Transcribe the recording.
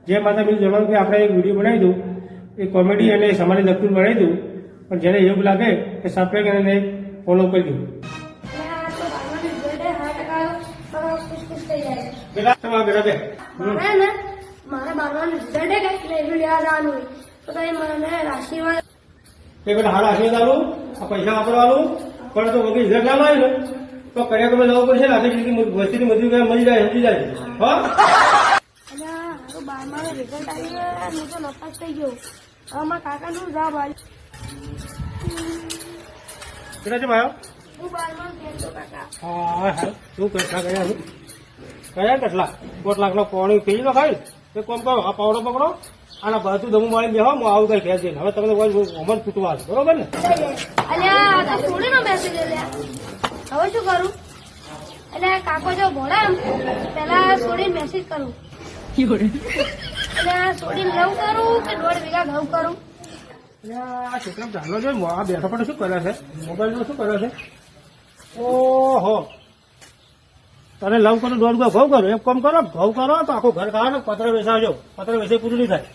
જે માતા બીજું જણાવ્યું કે આપણે એક વિડીયો બનાવી દઉં, એ કોમેડી અને સમાજને લગતું બનાવી દઉં, પણ જેને એવું લાગે કે સબસ્ક્રાઈબ કરીને ફોલો કરી દઉં. મારે બારવાનું રિઝલ્ટ એટલે એવું યાદ આવવાનું તો તમે મને આશીર્વાદ હાલ આશીર્વાદ આલું, આ પૈસા વાપરવાનું, પણ તો વગર રિઝલ્ટ ના આવે ને તો કર્યા તમે જવું પડશે ને. આજે વસ્તીની મજૂરી મળી જાય સમજી જાય. હા મારું બારમાનું રિઝલ્ટ આવી ગયું, હું તો નપાસ થઈ ગયો. હવે મારા કાકાનું જવાબ આવ્યું. કેટલા છે ભાઈ? હું બારમાનું કહેતો કાકા. હા શું કેટલા ગયા છું? કયા કેટલા? 5 લાખનો પાણી પી લો ખાઈ. એક કામ કરો, આ પાવડો પકડો, આના બધું દમું મારી બેહો, હું આવું કઈ ખેંચ જઈને. હવે તમને અમર તૂટવા છે, બરોબર ને? અલ્યા છોડીનો મેસેજ અલ્યા. હવે શું કરું? એટલે કાકો જો ભોળા પેલા છોડીને મેસેજ કરું. એટલે છોડીને લવ કરું કે 1.5 વીઘા ઘઉં કરું? આ છોકરા ચાલો જો આ બેઠો પણ શું કરે છે? મોબાઈલમાં શું કરે છે? ઓહો, તને લવ કરો 1.5 વીઘા ઘઉં કરો. એક કામ કરો, ઘઉં કરો તો આખું ઘર ખાવાનું, પત્ર વેચાવજો. પત્ર વેચાઈ પૂરું નહીં થાય.